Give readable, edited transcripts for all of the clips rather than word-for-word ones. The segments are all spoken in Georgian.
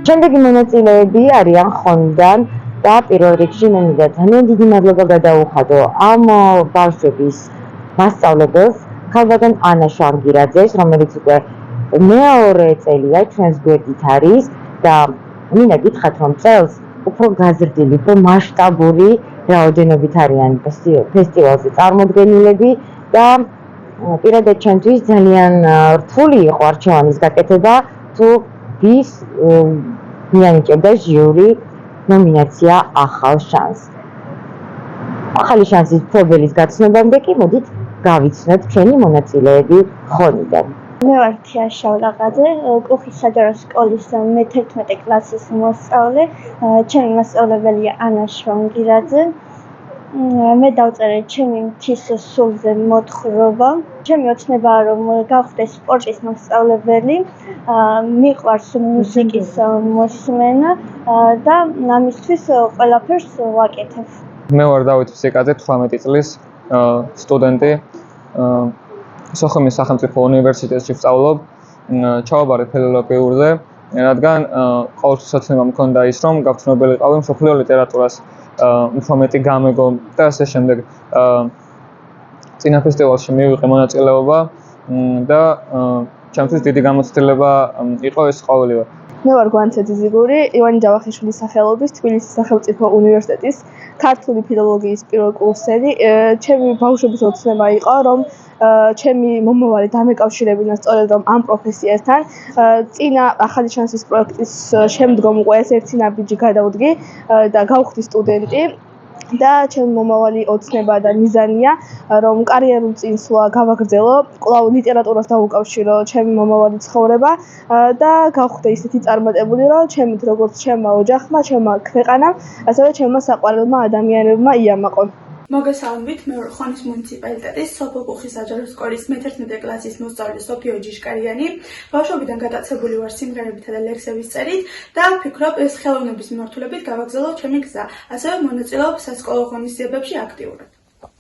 შემდეგი მონაწილეები არიან ხონიდან და პირველ რიგში მე მინდა ძალიან დიდი მადლობა გადაუხადო ამ ბავშვების მასწავლებელს ქალბატონ ანა შვანგირაძეს, რომელიც უკვე მეორე წელია ჩვენს გვერდით არის და მინდა გითხრათ, რომ წელს უფრო გაზრდილი, უფრო მასშტაბური რაოდენობით არიან ფესტივალზე წარმოდგენილები და პირადად ჩემთვის ძალიან რთული იყო არჩევანის გაკეთება, თუ ვის მიანიჭებდა ჟიური ნომინაცია ახალ შანსს. ახალი შანსის მფლობელის გაცნობამდე კი მოდით გავიცნოთ ჩვენი მონაწილეები ხონიდან. მე ვარ თია შავლაღაძე, კუხის საჯარო სკოლის მე-11 კლასის მოსწავლე, ჩემი მასწავლებელია ანა შვანგირაძე. მე დავწერე ჩემი მთის სულზე მოთხრობა. ჩემი ოცნებაა რომ გავხდე სპორტის მასწავლებელი, მიყვარს მუსიკის მოსმენა და ამისთვის ყველაფერს ვაკეთებ. მე ვარ დავით ფსიკაძე, 18 წლის სტუდენტი. სოხუმის სახელმწიფო უნივერსიტეტში ვსწავლობ, ჩავაბარე ფილოლოგიურზე, რადგან ყოველთვის ოცნება მქონდა ის, რომ გავცნობილიყავი მსოფლიო ლიტერატურას უფრო მეტი გამეგო და ასე შემდეგ. წინა ფესტივალში მივიღე მონაწილეობა და ჩემთვის დიდი გამოცდილება იყო ეს ყოველივე. მე ვარ გვანცე ძიზიგური, ივანი ჯავახიშვილის სახელობის თბილისის სახელმწიფო უნივერსიტეტის ქართული ფილოლოგიის პირველ კურსელი. ჩემი ბავშვობის ოცნება იყო, რომ ჩემი მომავალი დამეკავშირებინა სწორედ რომ ამ პროფესიასთან. წინა ახალი შანსის პროექტის შემდგომ უკვე ეს ერთი ნაბიჯი გადავდგი და გავხდი სტუდენტი. და ჩემი მომავალი ოცნება და მიზანია, რომ კარიერულ წინსვლა გავაგრძელო, კვლავ ლიტერატურას დავუკავშირო ჩემი მომავალი ცხოვრება და გავხდე ისეთი წარმატებული, რომ ჩემით როგორც ჩემმა ოჯახმა, ჩემმა ქვეყანამ, ასევე ჩემმა საყვარელმა ადამიანებმა იამაყონ. მოგესალმებით, მე ვარ ხონის მუნიციპალიტეტის სოფელ კუხის საჯარო სკოლის მე-11 კლასის მოსწავლე სოფიო ჯიშკარიანი. ბავშვობიდან გატაცებული ვარ სიმღერებითა და ლექსების წერით და ვფიქრობ, ეს ხელოვნების მიმართულებით გავაგრძელო ჩემი გზა. ასევე მონაწილეობ სასკოლო ღონისძიებებში აქტიურად.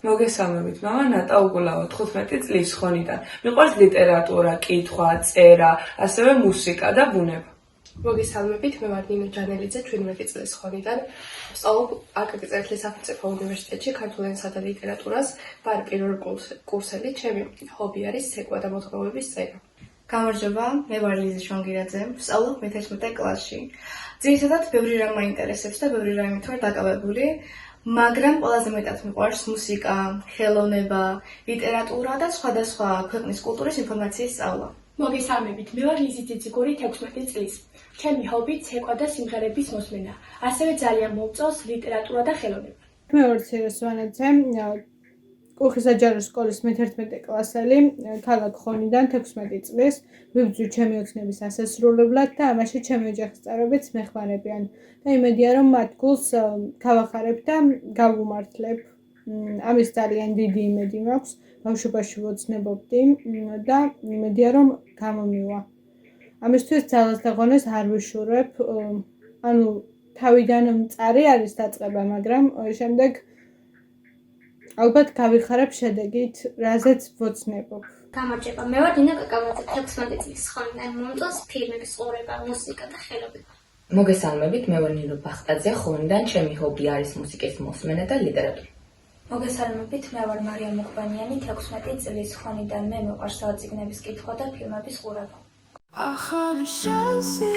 მოგესალმებით, მამა ნატა უგულავა 15 წლის ხონიდან. მიყვარს ლიტერატურა, კითხვა, წერა, ასევე მუსიკა და ბუნება. მოგესალმებით, მე ვარ ნინო ჯანელიძე, 17 წლის ხონიდან. ვსწავლობ აკაკი წერეთლის სახელმწიფო უნივერსიტეტში ქართულ ენასა და ლიტერატურას, ვარ პირველ კურსელი, ჩემი ჰობი არის ცეკვა და მოთხრობების წერა. გამარჯობა, მე ვარ ლიზა შვანგირაძე, ვსწავლობ მე-11 კლასში. ძირითადად ბევრი რამ მაინტერესებს და ბევრი რამით ვარ დაკავებული, მაგრამ ყველაზე მეტად მიყვარს მუსიკა, ხელოვნება, ლიტერატურა და სხვადასხვა ქვეყნის კულტურის ინფორმაციის სწავლა. მოგესალმებით, მე ვარ ლიზი ძიძიგური 16 წლის. ჩემი ჰობი ცეკვა და სიმღერების მოსმენა. ასევე ძალიან მომწონს ლიტერატურა და ხელოვნება. მე ვარ ცირა სვანაძე, კუხის საჯარო სკოლის მე-11 კლასელი, ქალაქ ხონიდან 16 წლის. ვიბრძვი ჩემი ოცნების ასასრულებლად და ამაში ჩემი ოჯახის წევრებიც მეხმარებიან. და იმედია რომ მათ გულს გავახარებ და გავუმართლებ. ამის ძალიან დიდი იმედი მაქვს. ბავშვობაში ვოცნებობდი და იმედია რომ გამომივა. ამისთვის ძალას და ღონეს არ ვიშურებ. ანუ თავიდან მწარი არის დაწყება, მაგრამ შემდეგ ალბათ გავიხარებ შედეგით, რაზეც ვოცნებობ. გამარჯობა, მე ვარ დინა კაკავაძე, 16 წლის ხონიდან. მომწონს ფილმების ყურება, მუსიკა და ხელოვნება. მოგესალმებით, მე ვარ ნინო ბახტაძე, ხონიდან. ჩემი ჰობი არის მუსიკის მოსმენა და ლიტერატურა. მოგესალმებით, მე ვარ მარია მუხბანიანი, 16 წლის ხონიდან. მე მიყვარს საწიგნების კითხვა და ფილმების ყურება. ახალი შანსი